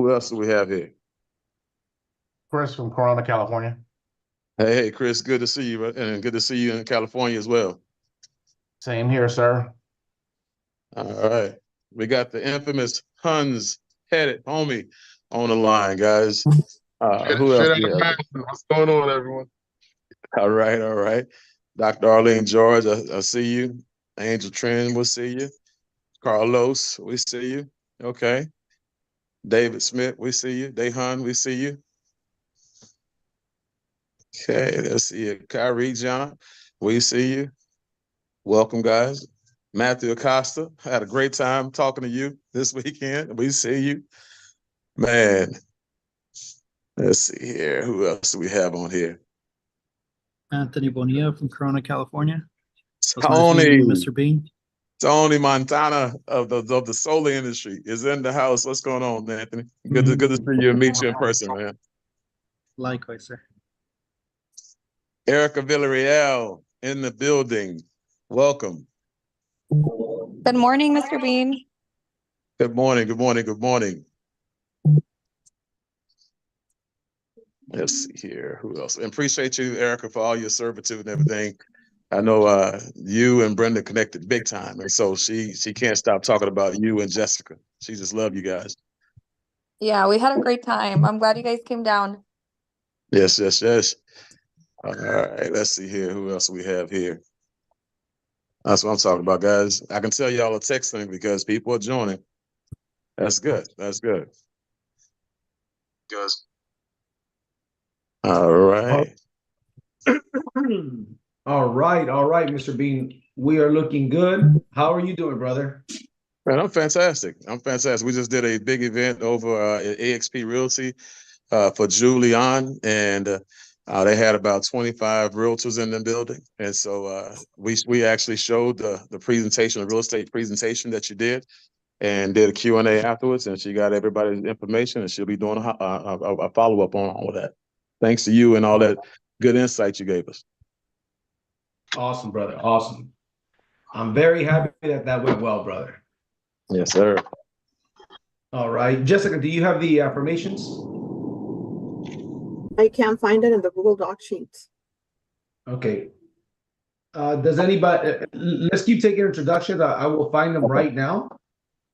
Who else do we have here? Chris from Corona, California. Hey, Chris, good to see you, and good to see you in California as well. Same here, sir. All right. We got the infamous Huns-headed homie on the line, guys. Who else? What's going on, everyone? All right. Dr. Arlene George, I see you. Angel Trend, we'll see you. Carlos, we see you. Okay. David Smith, we see you. Dayhan, we see you. Okay, let's see you. Kyrie John, we see you. Welcome, guys. Matthew Acosta, had a great time talking to you this weekend. We see you. Man, let's see here. Who else do we have on here? Anthony Bonilla from Corona, California. Tony, Mr. Bean. Tony Montana of the solar industry is in the house. What's going on, Anthony? Good to see you and meet you in person, man. Likewise, sir. Erica Villarreal in the building. Welcome. Good morning, Mr. Bean. Good morning. Let's see here. Who else? And appreciate you, Erica, for all your servitude and everything. I know you and Brenda connected big time, and so she can't stop talking about you and Jessica. She just loved you guys. Yeah, we had a great time. I'm glad you guys came down. Yes. All right, let's see here. Who else we have here? That's what I'm talking about, guys. I can tell y'all are texting because people are joining. That's good. Guys. All right. All right, Mr. Bean. We are looking good. How are you doing, brother? Man, I'm fantastic. We just did a big event over at eXp Realty for Julian, and they had about 25 realtors in the building. And so we actually showed the presentation, the real estate presentation that you did, and did a Q&A afterwards, and she got everybody's information, and she'll be doing a follow-up on all of that. Thanks to you and all that good insight you gave us. Awesome, brother. Awesome. I'm very happy that went well, brother. Yes, sir. All right. Jessica, do you have the affirmations? I can't find it in the Google Doc sheets. Okay. Does anybody, let's keep taking introductions. I will find them right now.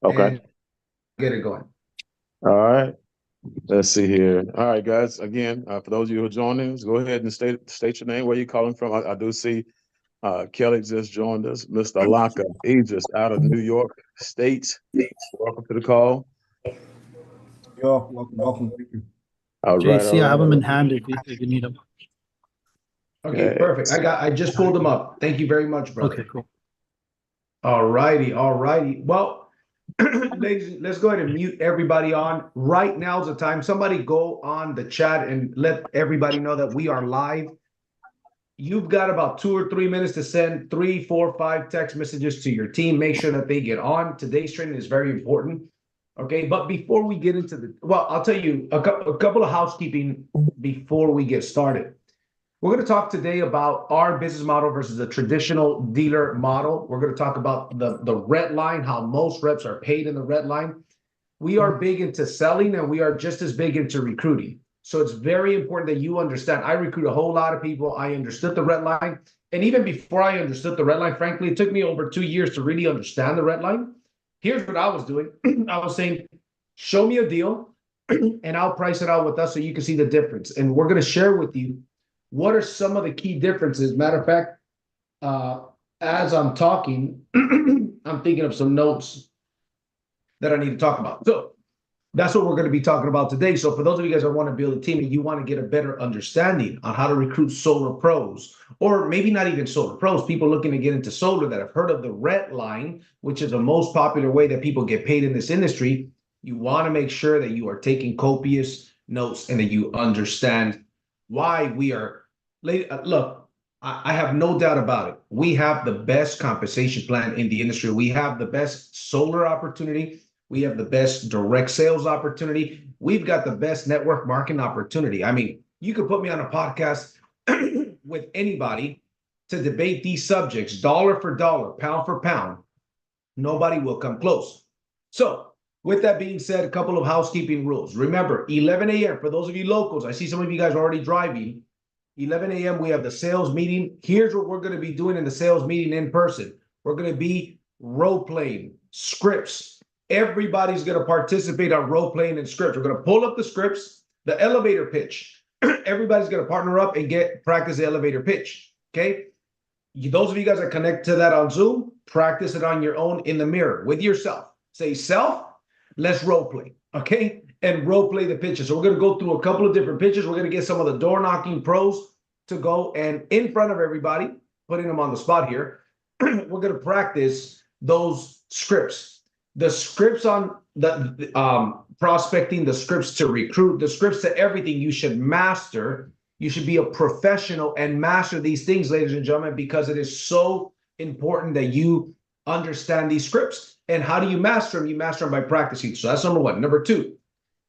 Okay. Get it going. All right. Let's see here. All right, guys. Again, for those of you who are joining us, go ahead and state your name, where you're calling from. I do see Kelly just joined us. Mr. Alaka, Aegis out of New York State. Welcome to the call. Yo, welcome. Thank you. All right. JC, I have them in hand if you need them. Okay, perfect. I just pulled them up. Thank you very much, brother. Okay, cool. All righty. Well, ladies, let's go ahead and mute everybody on. Right now is the time. Somebody go on the chat and let everybody know that we are live. You've got about 2 or 3 minutes to send 3, 4, 5 text messages to your team. Make sure that they get on. Today's training is very important. Okay, but before we get into I'll tell you a couple of housekeeping before we get started. We're going to talk today about our business model versus a traditional dealer model. We're going to talk about the red line, how most reps are paid in the red line. We are big into selling, and we are just as big into recruiting. So it's very important that you understand. I recruit a whole lot of people. I understood the red line. And even before I understood the red line, frankly, it took me over 2 years to really understand the red line. Here's what I was doing. I was saying, show me a deal, and I'll price it out with us so you can see the difference. And we're going to share with you what are some of the key differences. Matter of fact, as I'm talking, I'm thinking of some notes that I need to talk about. So that's what we're going to be talking about today. So for those of you guys that want to build a team and you want to get a better understanding on how to recruit solar pros, or maybe not even solar pros, people looking to get into solar that have heard of the red line, which is the most popular way that people get paid in this industry, you want to make sure that you are taking copious notes and that you understand why we are. Look, I have no doubt about it. We have the best compensation plan in the industry. We have the best solar opportunity. We have the best direct sales opportunity. We've got the best network marketing opportunity. I mean, you could put me on a podcast with anybody to debate these subjects, dollar for dollar, pound for pound. Nobody will come close. So with that being said, a couple of housekeeping rules. Remember, 11 a.m. for those of you locals, I see some of you guys are already driving. 11 a.m. we have the sales meeting. Here's what we're going to be doing in the sales meeting in person. We're going to be role-playing, scripts. Everybody's going to participate on role-playing and scripts. We're going to pull up the scripts, the elevator pitch. Everybody's going to partner up and practice the elevator pitch, okay? Those of you guys that connect to that on Zoom, practice it on your own in the mirror with yourself. Say, self, let's role-play, okay? And role-play the pitches. So we're going to go through a couple of different pitches. We're going to get some of the door-knocking pros to go and in front of everybody, putting them on the spot here, we're going to practice those scripts. The scripts on the prospecting, the scripts to recruit, the scripts to everything you should master. You should be a professional and master these things, ladies and gentlemen, because it is so important that you understand these scripts. And how do you master them? You master them by practicing. So that's number one. Number two,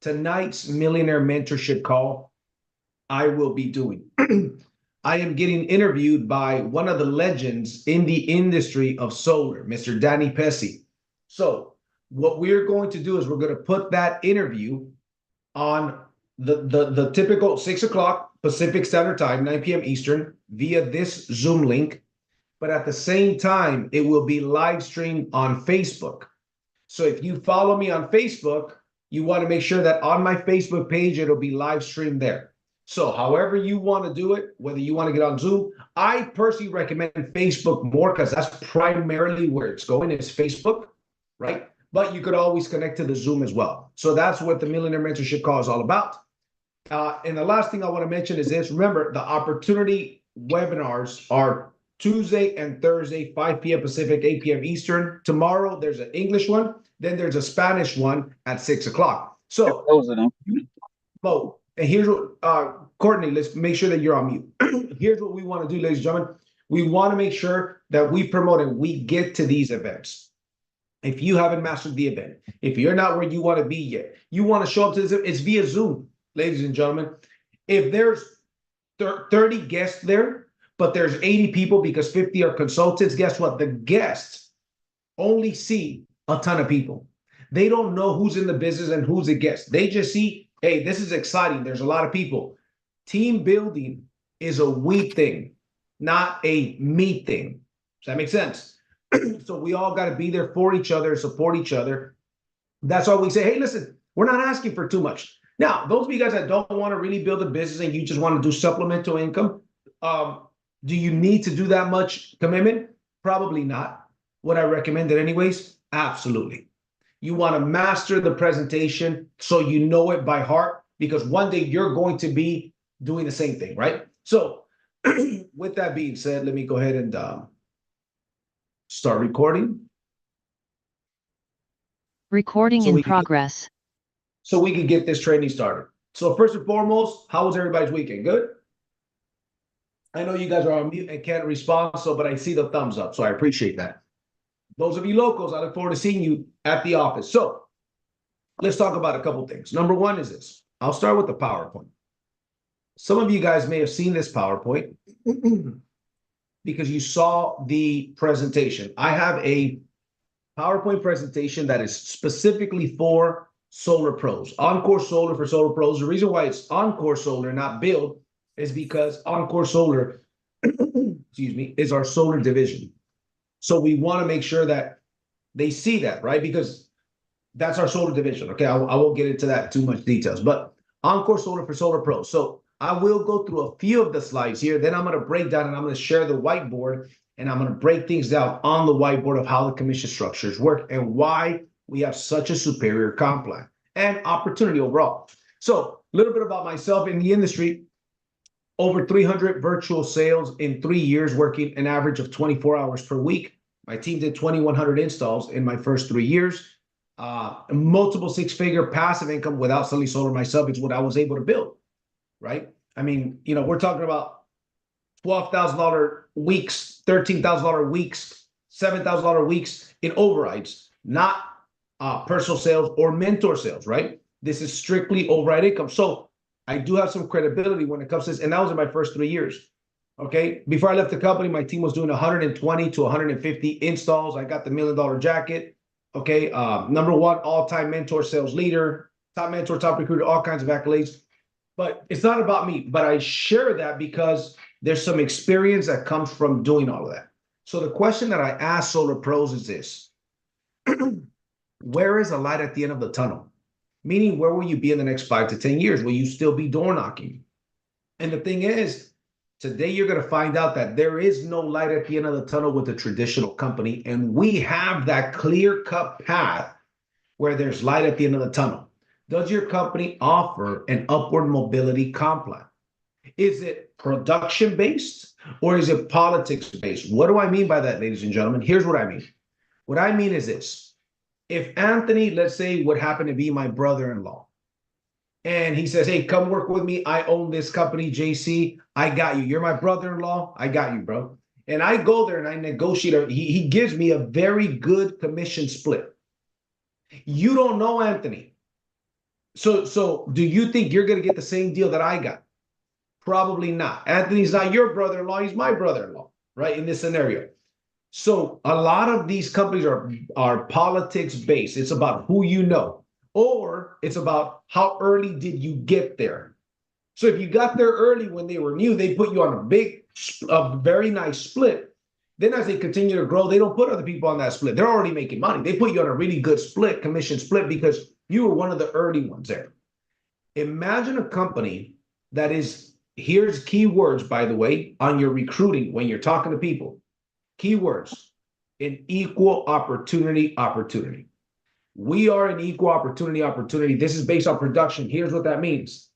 tonight's millionaire mentorship call, I will be doing. I am getting interviewed by one of the legends in the industry of solar, Mr. Danny Pesci. So what we're going to do is we're going to put that interview on the typical 6 o'clock Pacific Standard Time, 9 p.m. Eastern, via this Zoom link. But at the same time, it will be live streamed on Facebook. So if you follow me on Facebook, you want to make sure that on my Facebook page, it'll be live streamed there. So however you want to do it, whether you want to get on Zoom, I personally recommend Facebook more because that's primarily where it's going, is Facebook, right? But you could always connect to the Zoom as well. So that's what the Millionaire Mentorship Call is all about. And the last thing I want to mention is this. Remember, the opportunity webinars are Tuesday and Thursday, 5 p.m. Pacific, 8 p.m. Eastern. Tomorrow, there's an English one. Then there's a Spanish one at 6 o'clock. So, and here's what, Courtney, let's make sure that you're on mute. Here's what we want to do, ladies and gentlemen. We want to make sure that we promote and we get to these events. If you haven't mastered the event, if you're not where you want to be yet, you want to show up to this, it's via Zoom, ladies and gentlemen. If there's 30 guests there, but there's 80 people because 50 are consultants, guess what? The guests only see a ton of people. They don't know who's in the business and who's a guest. They just see, hey, this is exciting. There's a lot of people. Team building is a we thing, not a me thing. Does that make sense? So we all got to be there for each other, support each other. That's why we say, hey, listen, we're not asking for too much. Now, those of you guys that don't want to really build a business and you just want to do supplemental income, do you need to do that much commitment? Probably not. Would I recommend it anyways? Absolutely. You want to master the presentation so you know it by heart, because one day you're going to be doing the same thing, right? So with that being said, let me go ahead and start recording. Recording in progress. So we can get this training started. So first and foremost, how was everybody's weekend? Good? I know you guys are on mute and can't respond, but I see the thumbs up, so I appreciate that. Those of you locals, I look forward to seeing you at the office. So let's talk about a couple things. Number one is this. I'll start with the PowerPoint. Some of you guys may have seen this PowerPoint because you saw the presentation. I have a PowerPoint presentation that is specifically for solar pros. Encore Solar for solar pros. The reason why it's Encore Solar, not Build, is because Encore Solar, excuse me, is our solar division. So we want to make sure that they see that, right? Because that's our solar division. Okay, I won't get into that too much details, but Encore Solar for solar pros. So I will go through a few of the slides here. Then I'm going to break down and I'm going to share the whiteboard and I'm going to break things down on the whiteboard of how the commission structures work and why we have such a superior comp plan and opportunity overall. So a little bit about myself in the industry. Over 300 virtual sales in 3 years, working an average of 24 hours per week. My team did 2,100 installs in my first 3 years. Multiple six-figure passive income without selling solar myself is what I was able to build, right? I mean, you know, we're talking about $12,000 weeks, $13,000 weeks, $7,000 weeks in overrides, not personal sales or mentor sales, right? This is strictly override income. So I do have some credibility when it comes to this, and that was in my first 3 years. Okay, before I left the company, my team was doing 120 to 150 installs. I got the $1 million jacket. Okay, number one all-time mentor, sales leader, top mentor, top recruiter, all kinds of accolades. But it's not about me, but I share that because there's some experience that comes from doing all of that. So the question that I ask Solar Pros is this: where is the light at the end of the tunnel? Meaning, where will you be in the next 5 to 10 years? Will you still be door knocking? And the thing is, today you're going to find out that there is no light at the end of the tunnel with a traditional company, and we have that clear-cut path where there's light at the end of the tunnel. Does your company offer an upward mobility comp plan? Is it production-based or is it politics-based? What do I mean by that, ladies and gentlemen? Here's what I mean. What I mean is this. If Anthony, let's say, would happen to be my brother-in-law, and he says, hey, come work with me. I own this company, JC. I got you. You're my brother-in-law. I got you, bro. And I go there and I negotiate. He gives me a very good commission split. You don't know Anthony. So do you think you're going to get the same deal that I got? Probably not. Anthony's not your brother-in-law. He's my brother-in-law, right, in this scenario. So a lot of these companies are politics-based. It's about who you know, or it's about how early did you get there. So if you got there early when they were new, they put you on a very nice split. Then as they continue to grow, they don't put other people on that split. They're already making money. They put you on a really good split, commission split, because you were one of the early ones there. Imagine a company that is, here's keywords, by the way, on your recruiting when you're talking to people. Keywords: an equal opportunity. We are an equal opportunity. This is based on production. Here's what that means.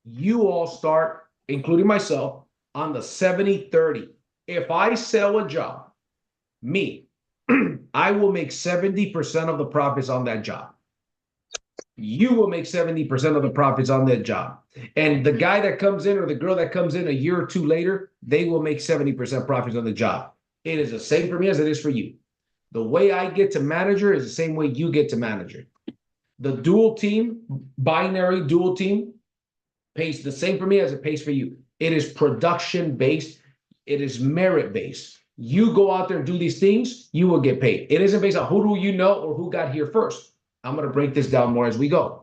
You all start, including myself, on the 70-30. If I sell a job, I will make 70% of the profits on that job. You will make 70% of the profits on that job. And the guy that comes in or the girl that comes in a year or two later, they will make 70% profits on the job. It is the same for me as it is for you. The way I get to manager is the same way you get to manager. The dual team, binary dual team, pays the same for me as it pays for you. It is production-based. It is merit-based. You go out there and do these things, you will get paid. It isn't based on who do you know or who got here first. I'm going to break this down more as we go.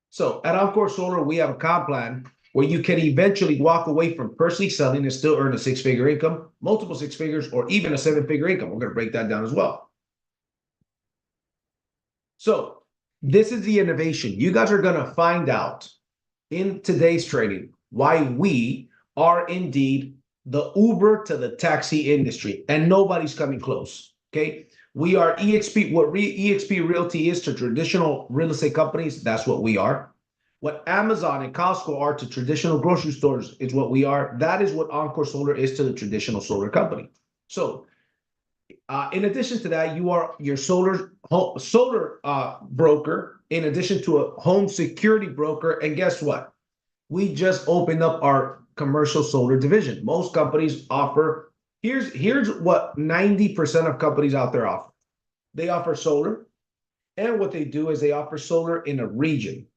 So at Encore Solar, we have a comp plan where you can eventually walk away from personally selling and still earn a 6-figure income, multiple 6 figures, or even a 7-figure income. We're going to break that down as well. So this is the innovation. You guys are going to find out in today's trading why we are indeed the Uber to the taxi industry, and nobody's coming close, okay? We are EXP. What EXP Realty is to traditional real estate companies, that's what we are. What Amazon and Costco are to traditional grocery stores is what we are. That is what Encore Solar is to the traditional solar company. So in addition to that, you are your solar broker, in addition to a home security broker. And guess what? We just opened up our commercial solar division. Most companies offer, here's what 90% of companies out there offer. They offer solar, and what they do is they offer solar in a region.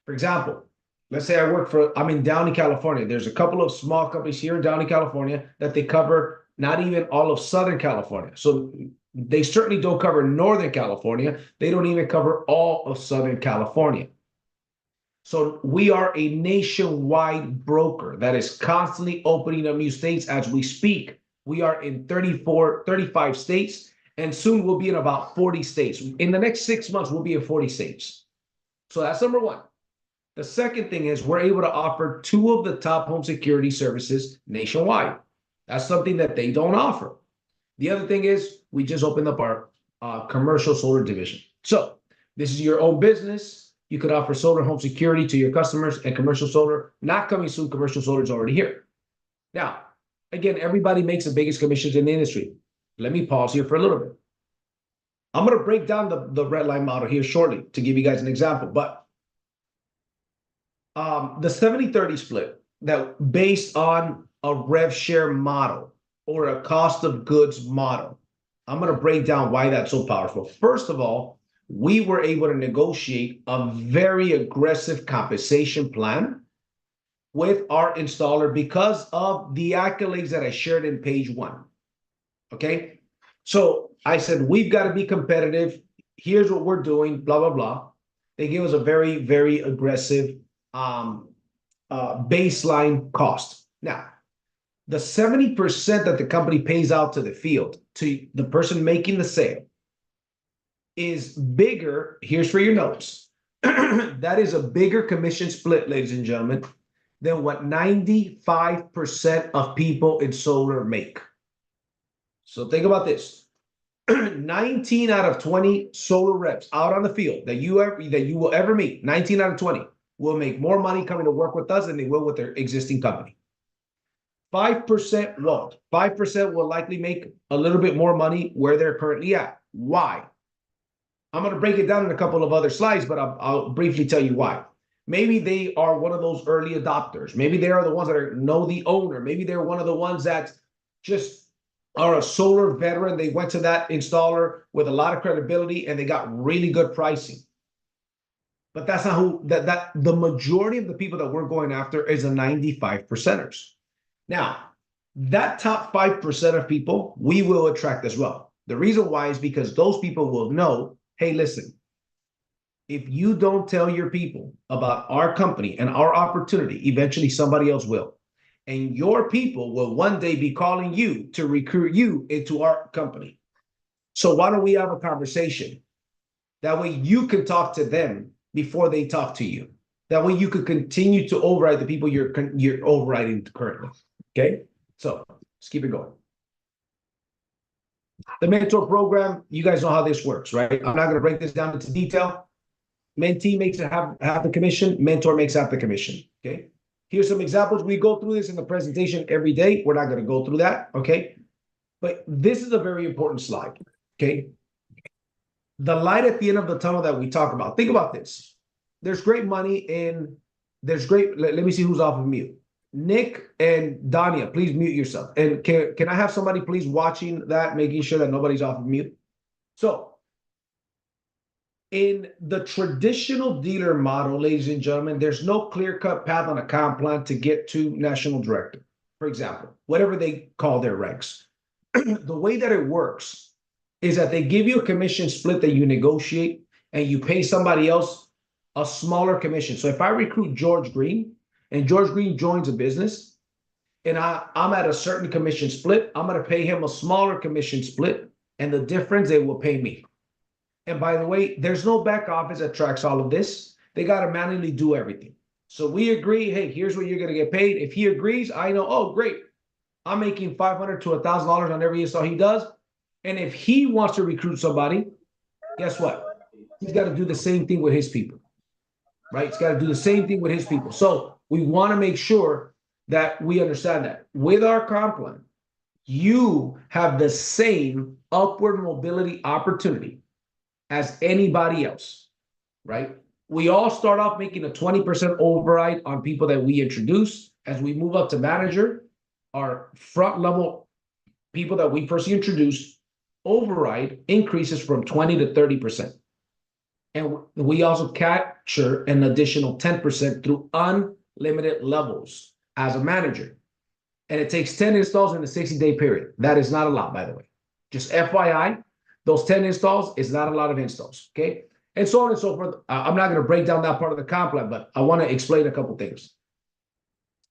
For example, let's say I'm in Downey, California. There's a couple of small companies here in Downey, California that they cover not even all of Southern California. So they certainly don't cover Northern California. They don't even cover all of Southern California. So we are a nationwide broker that is constantly opening up new states as we speak. We are in 35 states, and soon we'll be in about 40 states. In the next 6 months, we'll be in 40 states. So that's number one. The second thing is we're able to offer 2 of the top home security services nationwide. That's something that they don't offer. The other thing is we just opened up our commercial solar division. So this is your own business. You could offer solar home security to your customers, and commercial solar, not coming soon. Commercial solar is already here. Now, again, everybody makes the biggest commissions in the industry. Let me pause here for a little bit. I'm going to break down the red line model here shortly to give you guys an example, but the 70-30 split that based on a rev share model or a cost of goods model, I'm going to break down why that's so powerful. First of all, we were able to negotiate a very aggressive compensation plan with our installer because of the accolades that I shared in page 1. Okay, So I said, we've got to be competitive. Here's what we're doing, blah, blah, blah. They gave us a very, very aggressive baseline cost. Now, the 70% that the company pays out to the field, to the person making the sale, is bigger. Here's for your notes. That is a bigger commission split, ladies and gentlemen, than what 95% of people in solar make. So think about this. 19 out of 20 solar reps out on the field that you will ever meet, 19 out of 20 will make more money coming to work with us than they will with their existing company. 5% won't. 5% will likely make a little bit more money where they're currently at. Why? I'm going to break it down in a couple of other slides, but I'll briefly tell you why. Maybe they are one of those early adopters. Maybe they are the ones that know the owner. Maybe they're one of the ones that just are a solar veteran. They went to that installer with a lot of credibility and they got really good pricing. But that's not who that the majority of the people that we're going after is the 95%ers. Now, that top 5% of people we will attract as well. The reason why is because those people will know, hey, listen, if you don't tell your people about our company and our opportunity, eventually somebody else will. And your people will one day be calling you to recruit you into our company. So why don't we have a conversation? That way you can talk to them before they talk to you. That way you could continue to override the people you're overriding currently. Okay, so let's keep it going. The mentor program, you guys know how this works, right? I'm not going to break this down into detail. Mentee makes it half the commission. Mentor makes half the commission. Okay. Here's some examples. We go through this in the presentation every day. We're not going to go through that. Okay. But this is a very important slide. Okay. The light at the end of the tunnel that we talk about. Think about this. There's great money in, let me see who's off of mute. Nick and Dania, please mute yourself. And can I have somebody please watching that, making sure that nobody's off of mute? So in the traditional dealer model, ladies and gentlemen, there's no clear-cut path on a comp plan to get to national director, for example, whatever they call their ranks. The way that it works is that they give you a commission split that you negotiate and you pay somebody else a smaller commission. So if I recruit George Green and George Green joins a business and I'm at a certain commission split, I'm going to pay him a smaller commission split, and the difference they will pay me. And by the way, there's no back office that tracks all of this. They got to manually do everything. So we agree, hey, here's what you're going to get paid. If he agrees, I know, oh, great. I'm making $500 to $1,000 on every install he does. And if he wants to recruit somebody, guess what? He's got to do the same thing with his people, right? He's got to do the same thing with his people. So we want to make sure that we understand that. With our comp plan, you have the same upward mobility opportunity as anybody else, right? We all start off making a 20% override on people that we introduce. As we move up to manager, our front level people that we first introduce, override increases from 20 to 30%. And we also capture an additional 10% through unlimited levels as a manager. And it takes 10 installs in a 60-day period. That is not a lot, by the way. Just FYI, those 10 installs is not a lot of installs, okay? And so on and so forth. I'm not going to break down that part of the comp plan, but I want to explain a couple things,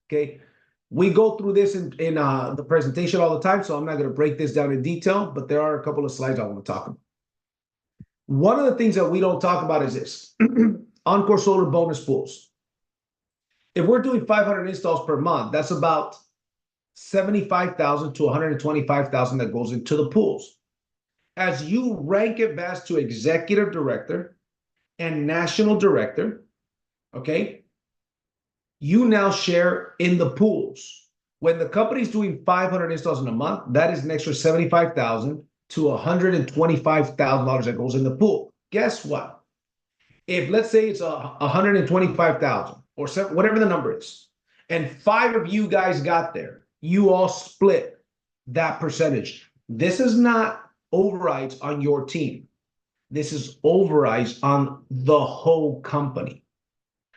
okay? We go through this in the presentation all the time, so I'm not going to break this down in detail, but there are a couple of slides I want to talk about. One of the things that we don't talk about is this, Encore Solar bonus pools. If we're doing 500 installs per month, that's about $75,000 to $125,000 that goes into the pools. As you rank advance to executive director and national director, okay, you now share in the pools. When the company's doing 500 installs in a month, that is an extra $75,000 to $125,000 that goes in the pool. Guess what? If let's say it's $125,000 or whatever the number is, and 5 of you guys got there, you all split that percentage. This is not overrides on your team. This is overrides on the whole company.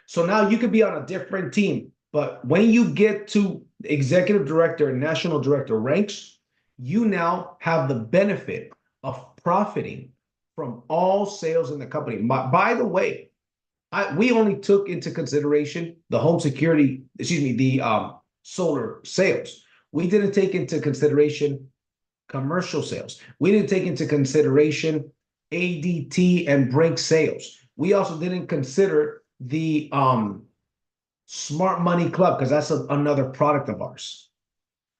So now you could be on a different team, but when you get to executive director and national director ranks, you now have the benefit of profiting from all sales in the company. By the way, we only took into consideration the home security, the solar sales. We didn't take into consideration commercial sales. We didn't take into consideration ADT and Brink sales. We also didn't consider the Smart Money Club, because that's another product of ours.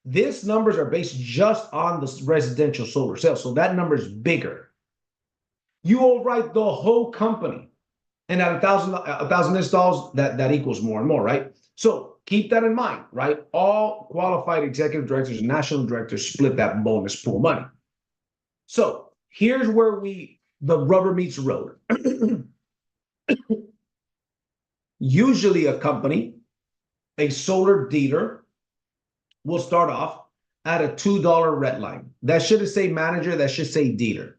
These numbers are based just on the residential solar sales, so that number is bigger. You will write the whole company, and at 1,000 installs, that equals more and more, right? So keep that in mind, right? All qualified executive directors and national directors split that bonus pool money. So here's where the rubber meets the road. Usually a company, a solar dealer, will start off at a $2 red line. That shouldn't say manager, that should say dealer.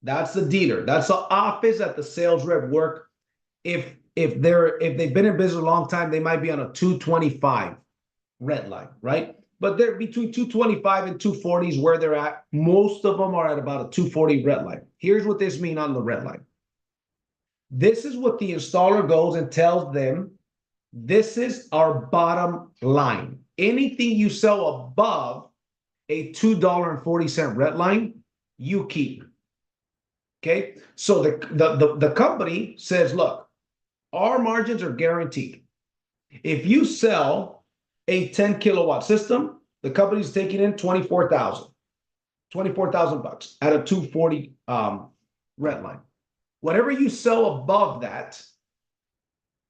That's the dealer. That's the office that the sales rep work. If they've been in business a long time, they might be on a 225 red line, right? But they're between 225 and 240 is where they're at. Most of them are at about a 240 red line. Here's what this means on the red line. This is what the installer goes and tells them, this is our bottom line. Anything you sell above a $2.40 red line, you keep. Okay, so the company says, look, our margins are guaranteed. If you sell a 10 kilowatt system, the company's taking in $24,000 bucks at a 240 red line. Whatever you sell above that,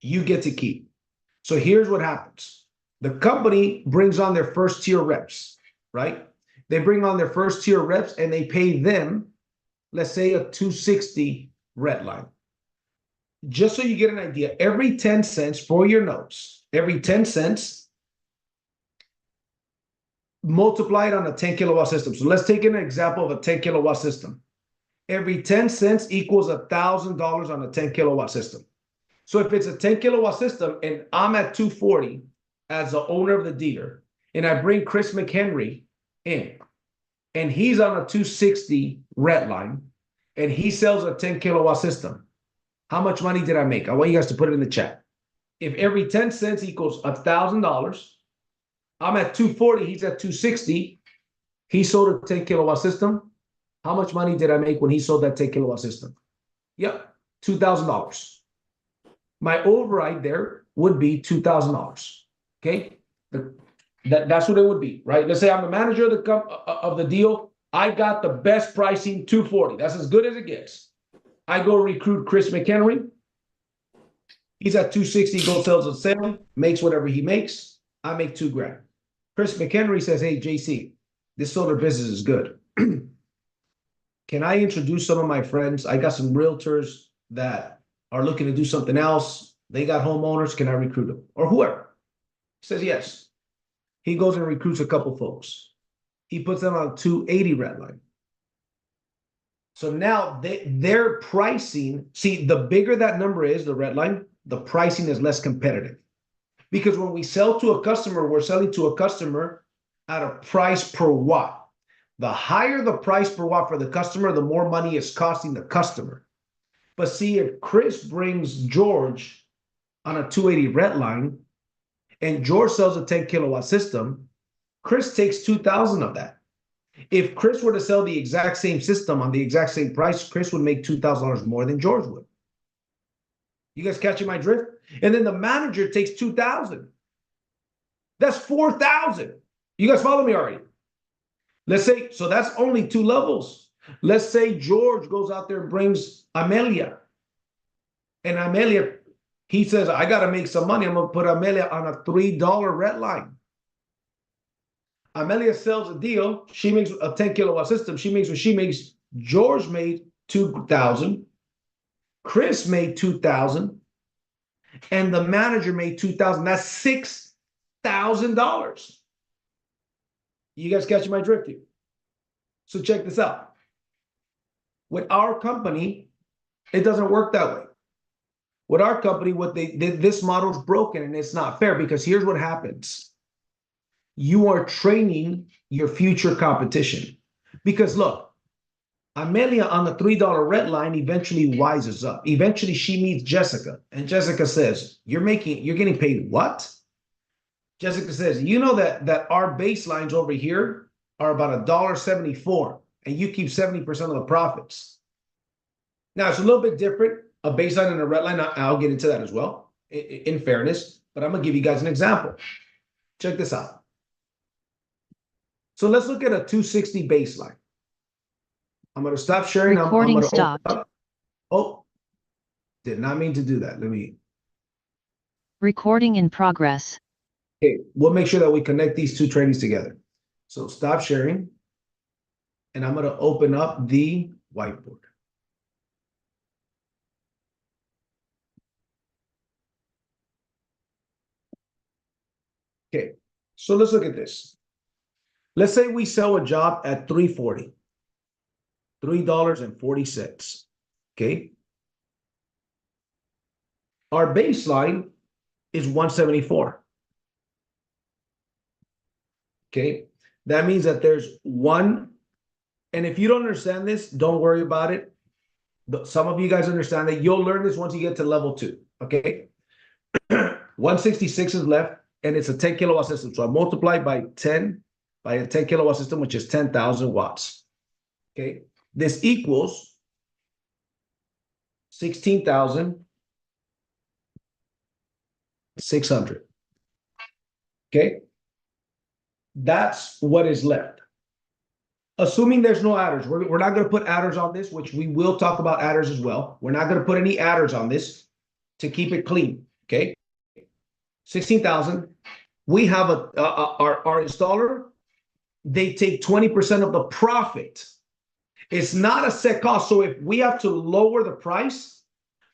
you get to keep. So here's what happens. The company brings on their first tier reps, right? They bring on their first tier reps and they pay them, let's say, a 260 red line. Just so you get an idea, every 10 cents for your notes, every 10 cents, multiply it on a 10 kilowatt system. So let's take an example of a 10 kilowatt system. Every 10 cents equals $1,000 on a 10 kilowatt system. So if it's a 10 kilowatt system and I'm at 240 as the owner of the dealer, and I bring Chris McHenry in, and he's on a 260 red line, and he sells a 10 kilowatt system, how much money did I make? I want you guys to put it in the chat. If every 10 cents equals $1,000, I'm at 240, he's at 260, he sold a 10 kilowatt system. How much money did I make when he sold that 10 kilowatt system? Yep, $2,000. My override there would be $2,000. Okay, that's what it would be, right? Let's say I'm the manager of the deal. I got the best pricing, 240. That's as good as it gets. I go recruit Chris McHenry. He's at 260, goes sells a sale, makes whatever he makes. I make $2,000. Chris McHenry says, hey, JC, this solar business is good. Can I introduce some of my friends? I got some realtors that are looking to do something else. They got homeowners. Can I recruit them? Or whoever. He says yes. He goes and recruits a couple folks. He puts them on 280 red line. So now their pricing, see, the bigger that number is, the red line, the pricing is less competitive. Because when we sell to a customer, we're selling to a customer at a price per watt. The higher the price per watt for the customer, the more money it's costing the customer. But see, if Chris brings George on a 280 red line and George sells a 10 kilowatt system, Chris takes 2,000 of that. If Chris were to sell the exact same system on the exact same price, Chris would make $2,000 more than George would. You guys catching my drift? And then the manager takes 2,000. That's 4,000. You guys follow me already? Let's say, so that's only two levels. Let's say George goes out there and brings Amelia. And Amelia, he says, I got to make some money. I'm going to put Amelia on a $3 red line. Amelia sells a deal. She makes a 10 kilowatt system. She makes what she makes. George made 2,000. Chris made 2,000. And the manager made 2,000. That's $6,000. You guys catching my drift here? So check this out. With our company, it doesn't work that way. With our company, this model is broken and it's not fair, because here's what happens. You are training your future competition. Because look, Amelia on the $3 red line eventually wises up. Eventually she meets Jessica, and Jessica says, you're getting paid what? Jessica says, you know that our baselines over here are about $1.74, and you keep 70% of the profits. Now it's a little bit different, a baseline and a red line. I'll get into that as well, in fairness, but I'm gonna give you guys an example. Check this out. So let's look at a 260 baseline. I'm going to stop sharing. Recording I'm stopped. Oh, did not mean to do that. Recording in progress. Okay, we'll make sure that we connect these two trainings together. So stop sharing. And I'm going to open up the whiteboard. Okay, so let's look at this. Let's say we sell a job at $3.40. $3.40. Okay. Our baseline is 174. Okay. That means that there's one. And if you don't understand this, don't worry about it. But some of you guys understand that. You'll learn this once you get to level 2. Okay. 166 is left, and it's a 10 kilowatt system. So I multiply by 10 by a 10 kilowatt system, which is 10,000 watts. Okay. This equals 16,600. Okay. That's what is left. Assuming there's no adders, we're not going to put adders on this, which we will talk about adders as well. We're not going to put any adders on this to keep it clean. Okay. 16,000. We have our installer. They take 20% of the profit. It's not a set cost. So if we have to lower the price,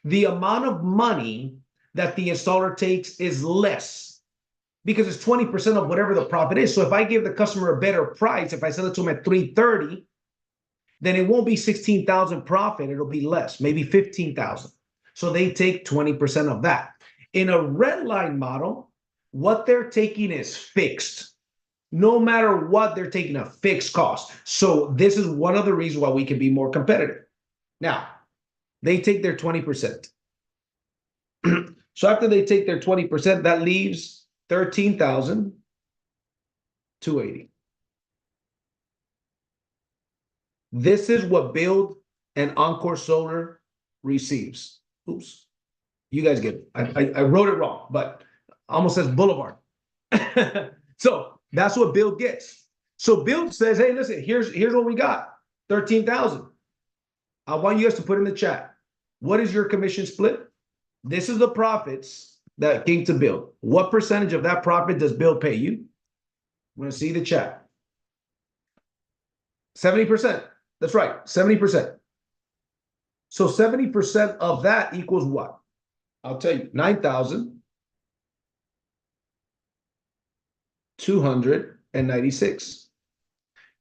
the amount of money that the installer takes is less because it's 20% of whatever the profit is. So if I give the customer a better price, if I sell it to them at $3.30, then it won't be 16,000 profit. It'll be less, maybe 15,000. So they take 20% of that. In a red line model, what they're taking is fixed. No matter what, they're taking a fixed cost. So this is one of the reasons why we can be more competitive. Now, they take their 20%. So after they take their 20%, that leaves 13,280. This is what Build and Encore Solar receives. Oops. You guys get it. I wrote it wrong, but almost says Boulevard. So that's what Build gets. So Build says, hey, listen, here's what we got. 13,000. I want you guys to put in the chat. What is your commission split? This is the profits that came to Build. What percentage of that profit does Build pay you? I'm going to see the chat. 70%. That's right, 70%. So 70% of that equals what? I'll tell you, 9,296.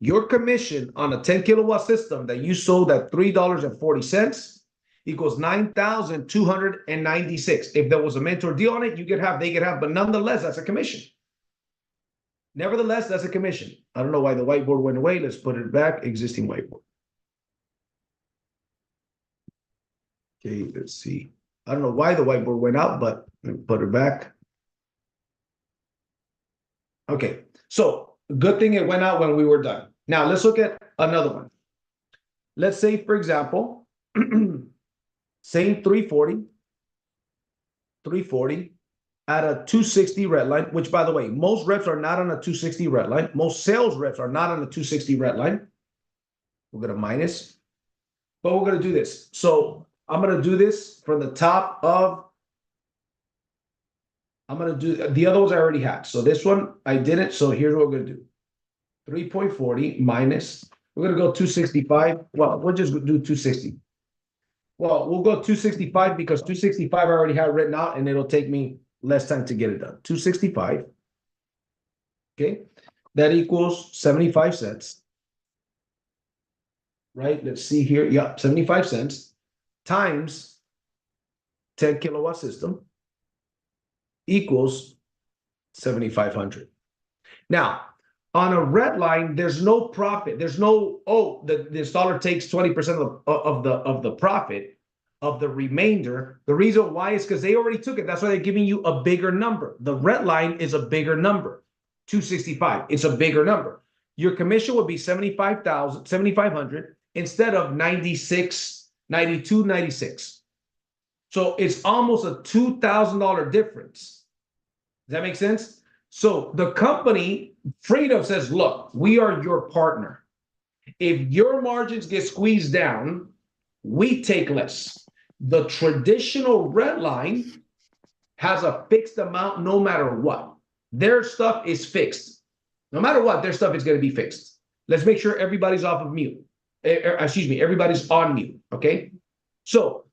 Your commission on a 10 kilowatt system that you sold at $3.40 equals 9,296. If there was a mentor deal on it, they could have, but nonetheless, that's a commission. Nevertheless, that's a commission. I don't know why the whiteboard went away. Let's put it back, existing whiteboard. Okay, let's see. I don't know why the whiteboard went out, but put it back. Okay, so good thing it went out when we were done. Now let's look at another one. Let's say, for example, same 340 at a 260 red line, which, by the way, most reps are not on a 260 red line. Most sales reps are not on a 260 red line. We're going to minus, but we're going to do this. So I'm going to do this from the top of, I'm going to do the other ones I already had. So this one I didn't. So here's what we're going to do. 3.40 minus, we're going to go 265. Well, we'll just do 260. Well, we'll go 265 because 265 I already had written out and it'll take me less time to get it done. 265. Okay. That equals 75 cents. Right. Let's see here. Yep. 75 cents times 10 kilowatt system equals 7,500. Now, On a red line, there's no profit. There's no, oh, the installer takes 20% of the profit of the remainder. The reason why is because they already took it. That's why they're giving you a bigger number. The red line is a bigger number, 265. It's a bigger number. Your commission would be 7,500 instead of 96, 92, 96. So it's almost a $2,000 difference. Does that make sense? So the company, Freedom, says, look, we are your partner. If your margins get squeezed down, we take less. The traditional red line has a fixed amount no matter what. Their stuff is fixed. No matter what, their stuff is going to be fixed. Let's make sure everybody's off of mute. Excuse me, everybody's on mute, okay? So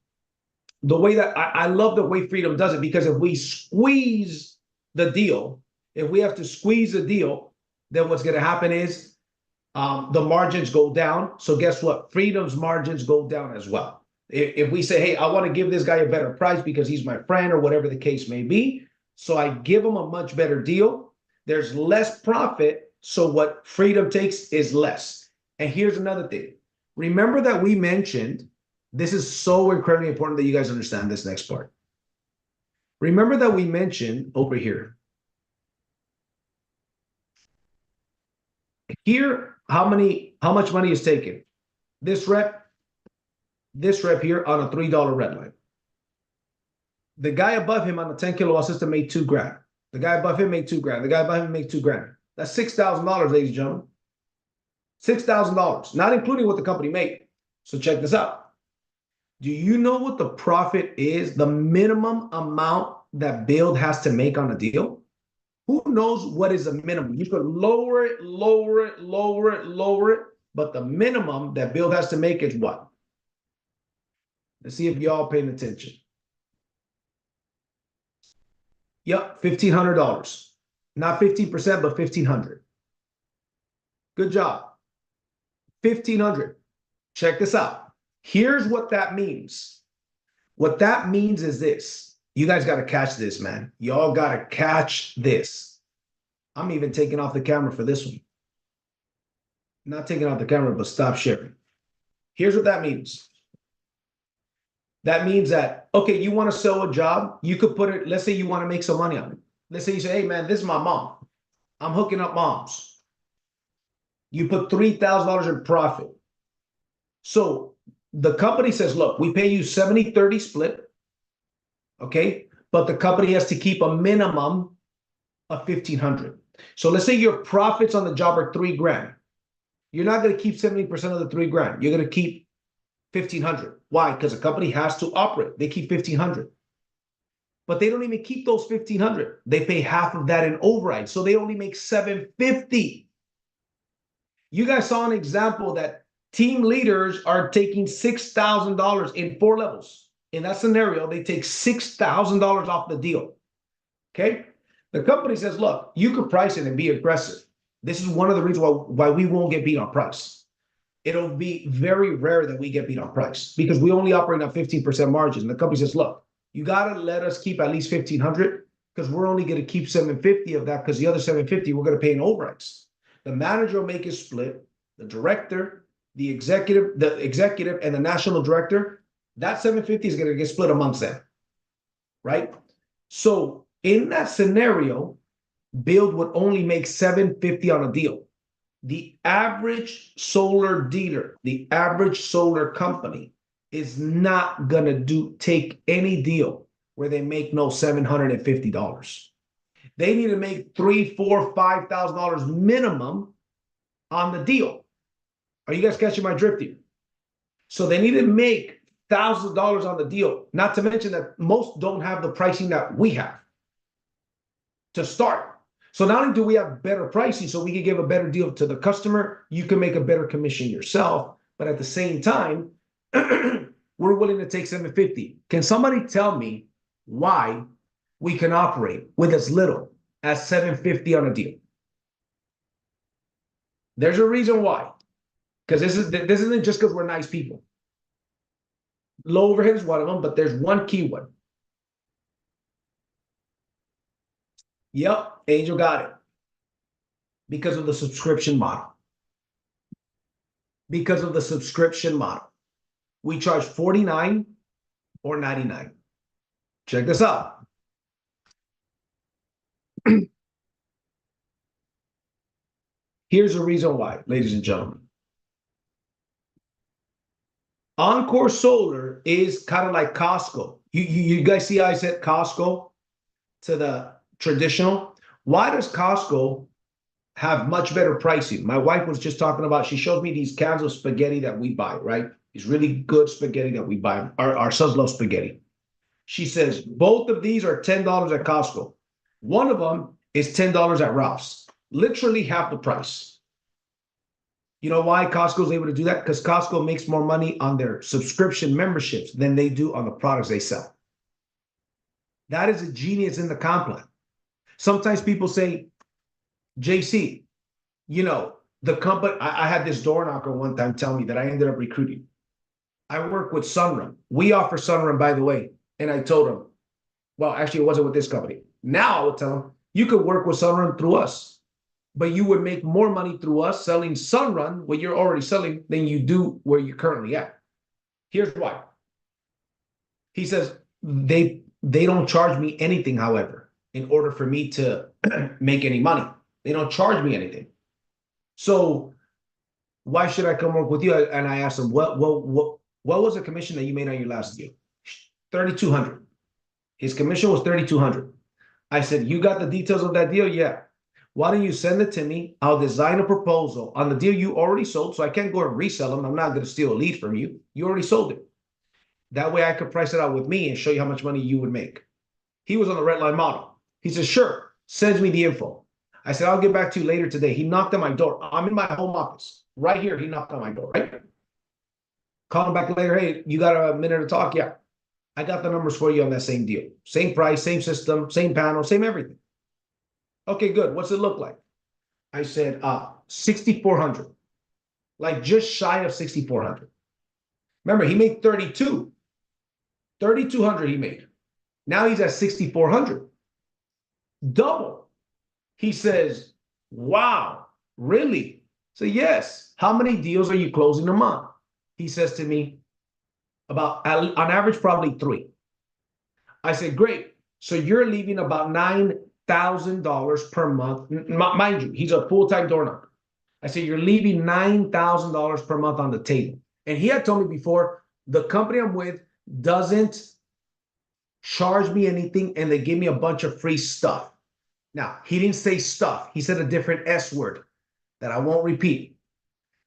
the way that I love the way Freedom does it, because if we squeeze the deal, if we have to squeeze the deal, then what's going to happen is the margins go down. So guess what? Freedom's margins go down as well. If we say, hey, I want to give this guy a better price because he's my friend or whatever the case may be, so I give him a much better deal, there's less profit. So what Freedom takes is less. And here's another thing. Remember that we mentioned, this is so incredibly important that you guys understand this next part. Remember that we mentioned over here, how much money is taken? This rep here on a $3 red line. The guy above him on the 10 kilowatt system made $2,000. The guy above him made $2,000. The guy above him made $2,000. That's $6,000, ladies and gentlemen. $6,000, not including what the company made. So check this out. Do you know what the profit is, the minimum amount that Build has to make on a deal? Who knows what is a minimum? You could lower it, but the minimum that Build has to make is what? Let's see if y'all paying attention. Yep, $1,500. Not 15%, but $1,500. Good job. $1,500. Check this out. Here's what that means. What that means is this. You guys got to catch this, man. Y'all got to catch this. I'm even taking off the camera for this one. Not taking off the camera, but stop sharing. Here's what that means. That means that, okay, you want to sell a job, you could put it, let's say you want to make some money on it. Let's say you say, hey, man, this is my mom. I'm hooking up moms. You put $3,000 in profit. So the company says, look, we pay you 70-30 split. Okay, but the company has to keep a minimum of $1,500. So let's say your profits on the job are $3,000. You're not going to keep 70% of the $3,000. You're going to keep $1,500. Why? Because the company has to operate. They keep $1,500. But they don't even keep those $1,500. They pay half of that in override. So they only make $750. You guys saw an example that team leaders are taking $6,000 in 4 levels. In that scenario, they take $6,000 off the deal. Okay? The company says, look, you could price it and be aggressive. This is one of the reasons why we won't get beat on price. It'll be very rare that we get beat on price because we only operate on 15% margins. And the company says, look, you got to let us keep at least $1,500 because we're only going to keep $750 of that because the other $750 we're going to pay in overrides. The manager will make it split. The director, the executive, and the national director, that $750 is going to get split amongst them, right? So in that scenario, Build would only make $750 on a deal. The average solar dealer, the average solar company is not going to take any deal where they make no $750. They need to make $3,000, $4,000, $5,000 minimum on the deal. Are you guys catching my drift here? So they need to make $1,000 on the deal, not to mention that most don't have the pricing that we have to start. So not only do we have better pricing, so we can give a better deal to the customer, you can make a better commission yourself, but at the same time, we're willing to take $750. Can somebody tell me why we can operate with as little as $750 on a deal? There's a reason why. Because this isn't just because we're nice people. Low overhead is one of them, but there's one key one. Yep, Angel got it. Because of the subscription model. Because of the subscription model. We charge $49 or $99. Check this out. Here's the reason why, ladies and gentlemen. Encore Solar is kind of like Costco. You guys see how I said Costco to the traditional? Why does Costco have much better pricing? My wife was just talking about, she shows me these cans of spaghetti that we buy, right? These really good spaghetti that we buy. Our sons love spaghetti. She says, both of these are $10 at Costco. One of them is $10 at Ralph's. Literally half the price. You know why Costco is able to do that? Because Costco makes more money on their subscription memberships than they do on the products they sell. That is a genius in the comp plan. Sometimes people say, JC, you know, the company, I had this door knocker one time tell me that I ended up recruiting. I work with Sunrun. We offer Sunrun, by the way. And I told him, well, actually, it wasn't with this company. Now I would tell him, you could work with Sunrun through us, but you would make more money through us selling Sunrun, what you're already selling, than you do where you're currently at. Here's why. He says, they don't charge me anything, however, in order for me to make any money. They don't charge me anything. So why should I come work with you? And I asked him, what was the commission that you made on your last deal? $3,200. His commission was $3,200. I said, you got the details of that deal? Yeah. Why don't you send it to me? I'll design a proposal on the deal you already sold, so I can't go and resell them. I'm not going to steal a lead from you. You already sold it. That way I could price it out with me and show you how much money you would make. He was on the red line model. He said, sure, sends me the info. I said, I'll get back to you later today. He knocked on my door. I'm in my home office. Right here, he knocked on my door, right? Call him back later. Hey, you got a minute to talk? Yeah. I got the numbers for you on that same deal. Same price, same system, same panel, same everything. Okay, good. What's it look like? I said, 6,400. Like just shy of 6,400. Remember, he made 32. 3,200 he made. Now he's at 6,400. Double. He says, wow, really? So yes. How many deals are you closing a month? He says to me, about, on average, probably 3. I said, great. So you're leaving about $9,000 per month. Mind you, he's a full-time door knocker. I said, you're leaving $9,000 per month on the table. And he had told me before, the company I'm with doesn't charge me anything, and they give me a bunch of free stuff. Now, he didn't say stuff. He said a different S word that I won't repeat.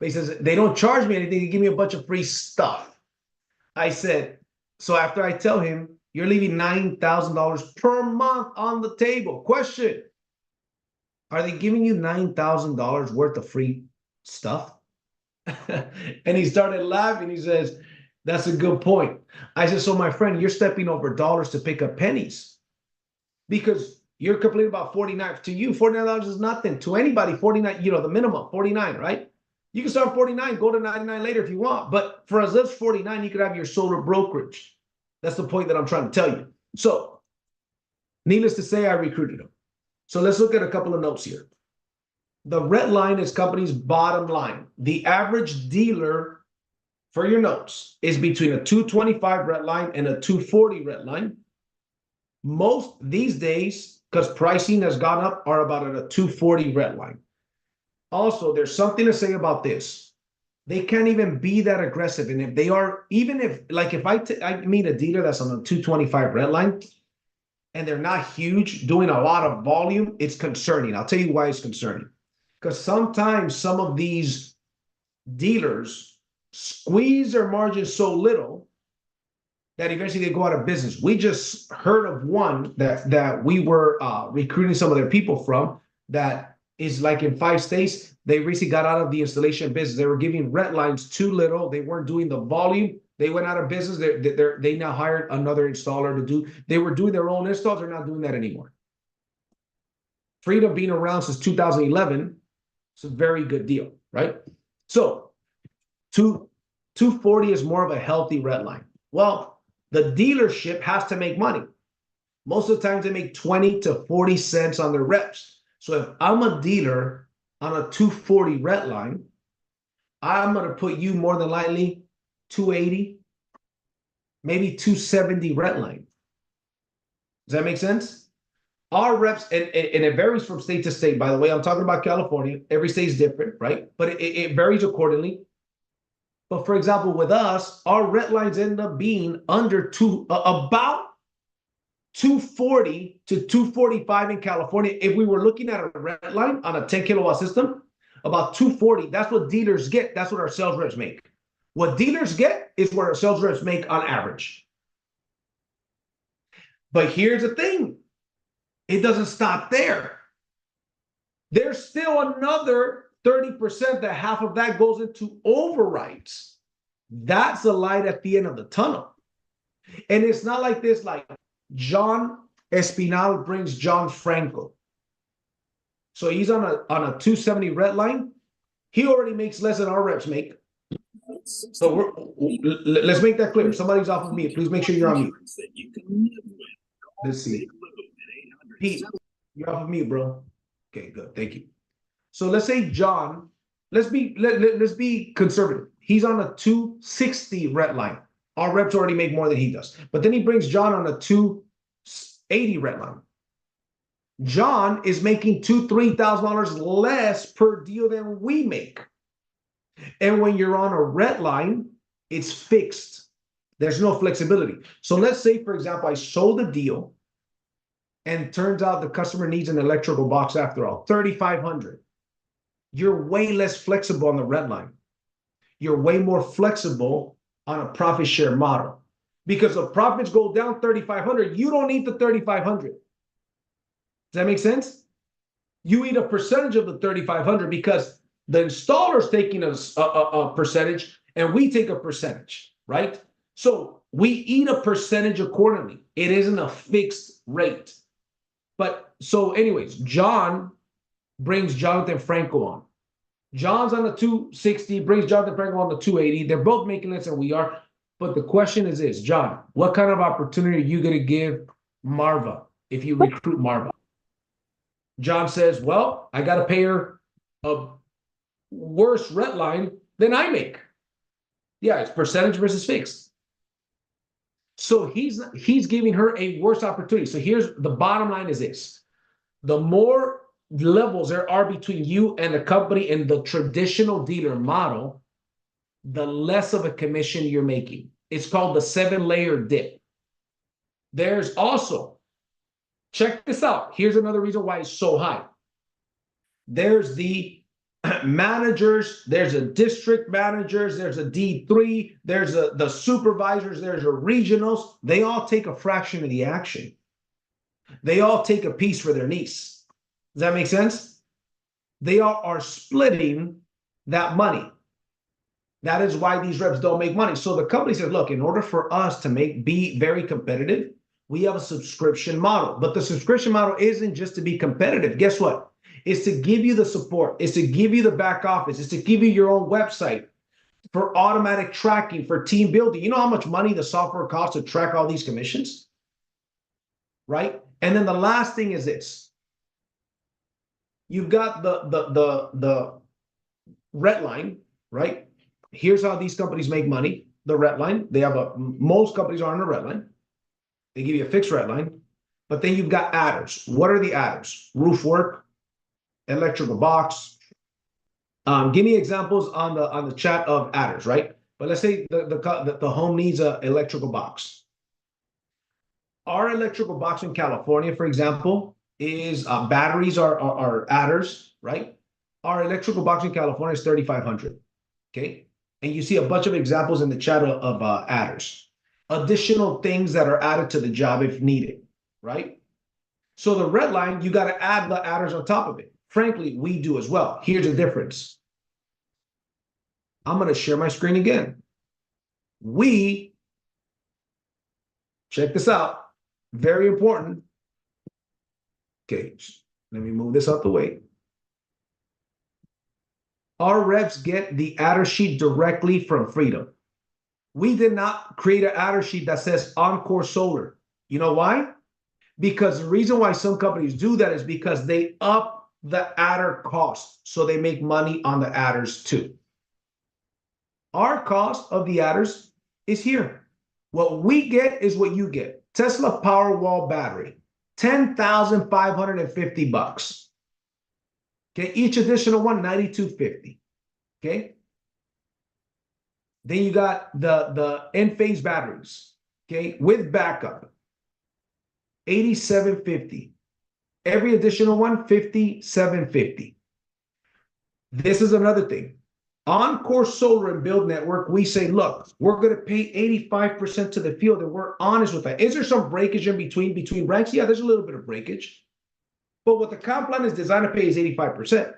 But he says, they don't charge me anything. They give me a bunch of free stuff. I said, so after I tell him, you're leaving $9,000 per month on the table. Question, are they giving you $9,000 worth of free stuff? And he started laughing. He says, that's a good point. I said, so my friend, you're stepping over dollars to pick up pennies because you're complaining about 49. To you, $49 is nothing. To anybody, 49, you know, the minimum, 49, right? You can start 49, go to 99 later if you want. But for as little as 49, you could have your solar brokerage. That's the point that I'm trying to tell you. So, needless to say, I recruited him. So let's look at a couple of notes here. The red line is company's bottom line. The average dealer, for your notes, is between a 225 red line and a 240 red line. Most these days, because pricing has gone up, are about at a 240 red line. Also, there's something to say about this. They can't even be that aggressive. And if they are, even if, like if I meet a dealer that's on a 225 red line and they're not huge, doing a lot of volume, it's concerning. I'll tell you why it's concerning. Because sometimes some of these dealers squeeze their margins so little that eventually they go out of business. We just heard of one that we were recruiting some of their people from that is like in 5 states. They recently got out of the installation business. They were giving red lines too little. They weren't doing the volume. They went out of business. They now hired another installer to do. They were doing their own installs. They're not doing that anymore. Freedom being around since 2011. It's a very good deal, right? So 240 is more of a healthy red line. Well, the dealership has to make money. Most of the times they make 20 to 40 cents on their reps. So if I'm a dealer on a 240 red line, I'm going to put you more than likely 280, maybe 270 red line. Does that make sense? Our reps, and it varies from state to state. By the way, I'm talking about California. Every state is different, right? But it varies accordingly. But for example, with us, our red lines end up being under about 240 to 245 in California. If we were looking at a red line on a 10 kilowatt system, about 240, that's what dealers get. That's what our sales reps make. What dealers get is what our sales reps make on average. But here's the thing. It doesn't stop there. There's still another 30% that half of that goes into overrides. That's the light at the end of the tunnel. And it's not like this, like John Espinal brings John Franco. So he's on a 270 red line. He already makes less than our reps make. So let's make that clear. Somebody's off of mute. Please make sure you're on mute. Let's see. Pete, you're off of mute, bro. Okay, good. Thank you. So let's say John, let's be conservative. He's on a 260 red line. Our reps already make more than he does. But then he brings John on a 280 red line. John is making $2,000-$3,000 less per deal than we make. And when you're on a red line, it's fixed. There's no flexibility. So let's say, for example, I sold a deal and turns out the customer needs an electrical box after all, $3,500. You're way less flexible on the red line. You're way more flexible on a profit share model. Because if profits go down $3,500, you don't need the $3,500. Does that make sense? You eat a percentage of the $3,500 because the installer's taking a percentage and we take a percentage, right? So we eat a percentage accordingly. It isn't a fixed rate. But so anyways, John brings Jonathan Franco on. John's on the 260, brings Jonathan Franco on the 280. They're both making less than we are. But the question is this, John, what kind of opportunity are you going to give Marva if you recruit Marva? John says, well, I got to pay her a worse red line than I make. Yeah, it's percentage versus fixed. So he's giving her a worse opportunity. So here's the bottom line is this. The more levels there are between you and the company in the traditional dealer model, the less of a commission you're making. It's called the 7-layer dip. There's also, check this out. Here's another reason why it's so high. There's the managers, there's a district managers, there's a D3, there's the supervisors, there's a regionals. They all take a fraction of the action. They all take a piece for their niece. Does that make sense? They all are splitting that money. That is why these reps don't make money. So the company says, look, in order for us to be very competitive, we have a subscription model. But the subscription model isn't just to be competitive. Guess what? It's to give you the support. It's to give you the back office. It's to give you your own website for automatic tracking, for team building. You know how much money the software costs to track all these commissions? Right? And then the last thing is this. You've got the red line, right? Here's how these companies make money. The red line, they have most companies are on a red line. They give you a fixed red line, but then you've got adders. What are the adders? Roof work, electrical box. Give me examples on the chat of adders, right? But let's say the home needs an electrical box. Our electrical box in California, for example, is batteries are adders, right? Our electrical box in California is $3,500, okay? And you see a bunch of examples in the chat of adders. Additional things that are added to the job if needed, right? So the red line, you got to add the adders on top of it. Frankly, we do as well. Here's the difference. I'm going to share my screen again. Check this out. Very important. Okay, let me move this out the way. Our reps get the adder sheet directly from Freedom. We did not create an adder sheet that says Encore Solar. You know why? Because the reason why some companies do that is because they up the adder cost. So they make money on the adders too. Our cost of the adders is here. What we get is what you get. Tesla Powerwall battery, $10,550. Okay, each additional one, $9,250. Okay. Then you got the Enphase batteries, okay, with backup, $8,750. Every additional one, $5,750. This is another thing. Encore Solar and Build Network, we say, look, we're going to pay 85% to the field, and we're honest with that. Is there some breakage in between ranks? Yeah, there's a little bit of breakage. But what the comp plan is designed to pay is 85%.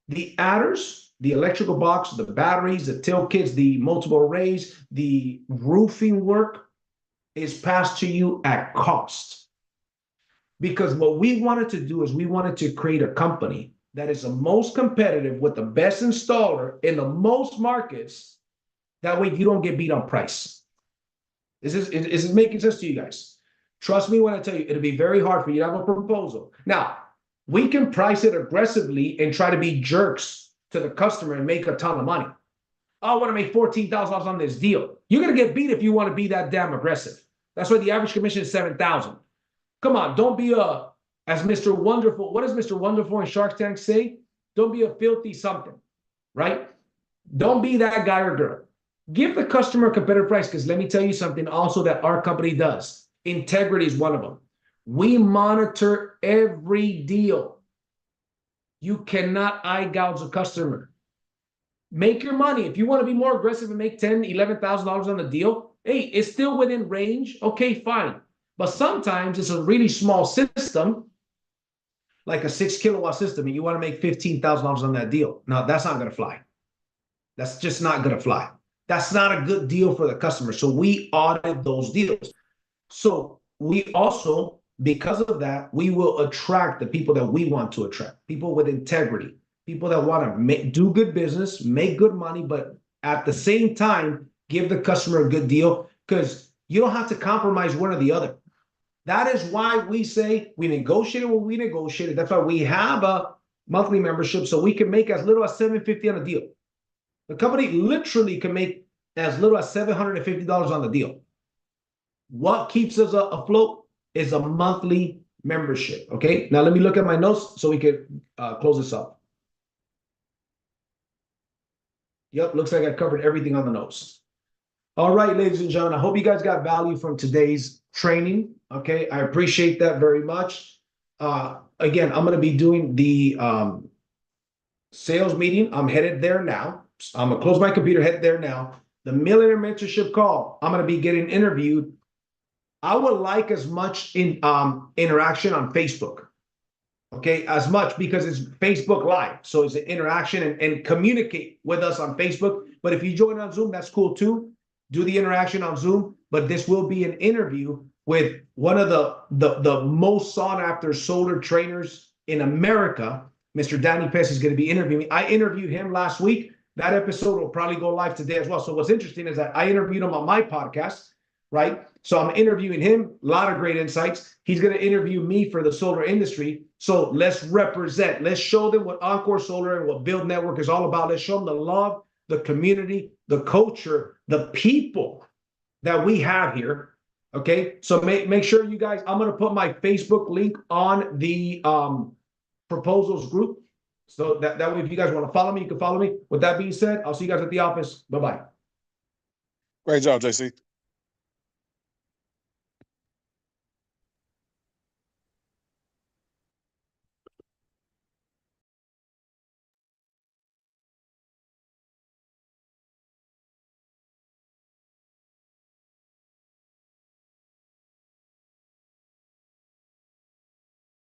The adders, the electrical box, the batteries, the tail kits, the multiple arrays, the roofing work is passed to you at cost. Because what we wanted to do is we wanted to create a company that is the most competitive with the best installer in the most markets. That way you don't get beat on price. Is this making sense to you guys? Trust me when I tell you, it'll be very hard for you to have a proposal. Now, we can price it aggressively and try to be jerks to the customer and make a ton of money. I want to make $14,000 on this deal. You're going to get beat if you want to be that damn aggressive. That's why the average commission is $7,000. Come on, don't be as Mr. Wonderful. What does Mr. Wonderful and Shark Tank say? Don't be a filthy something, right? Don't be that guy or girl. Give the customer a competitive price, because let me tell you something also that our company does. Integrity is one of them. We monitor every deal. You cannot eye gouge a customer. Make your money. If you want to be more aggressive and make $10,000, $11,000 on the deal, hey, it's still within range. Okay, fine. But sometimes it's a really small system, like a 6 kilowatt system, and you want to make $15,000 on that deal. Now, that's not going to fly. That's just not going to fly. That's not a good deal for the customer. So we audit those deals. So we also, because of that, we will attract the people that we want to attract, people with integrity, people that want to do good business, make good money, but at the same time, give the customer a good deal, because you don't have to compromise one or the other. That is why we say we negotiated what we negotiated. That's why we have a monthly membership, so we can make as little as $750 on a deal. The company literally can make as little as $750 on the deal. What keeps us afloat is a monthly membership. Okay, now let me look at my notes so we can close this up. Yep, looks like I covered everything on the notes. All right, ladies and gentlemen, I hope you guys got value from today's training. Okay, I appreciate that very much. Again, I'm going to be doing the sales meeting. I'm headed there now. I'm going to close my computer, head there now. The Millionaire Mentorship Call, I'm going to be getting interviewed. I would like as much interaction on Facebook. Okay, as much, because it's Facebook Live. So it's an interaction and communicate with us on Facebook. But if you join on Zoom, that's cool too. Do the interaction on Zoom. But this will be an interview with one of the most sought after solar trainers in America. Mr. Danny Pes is going to be interviewing me. I interviewed him last week. That episode will probably go live today as well. So what's interesting is that I interviewed him on my podcast, right? So I'm interviewing him, a lot of great insights. He's going to interview me for the solar industry. So let's represent, let's show them what Encore Solar and what Build Network is all about. Let's show them the love, the community, the culture, the people that we have here. Okay, so make sure you guys, I'm going to put my Facebook link on the proposals group. So that way, if you guys want to follow me, you can follow me. With that being said, I'll see you guys at the office. Bye-bye. Great job, JC.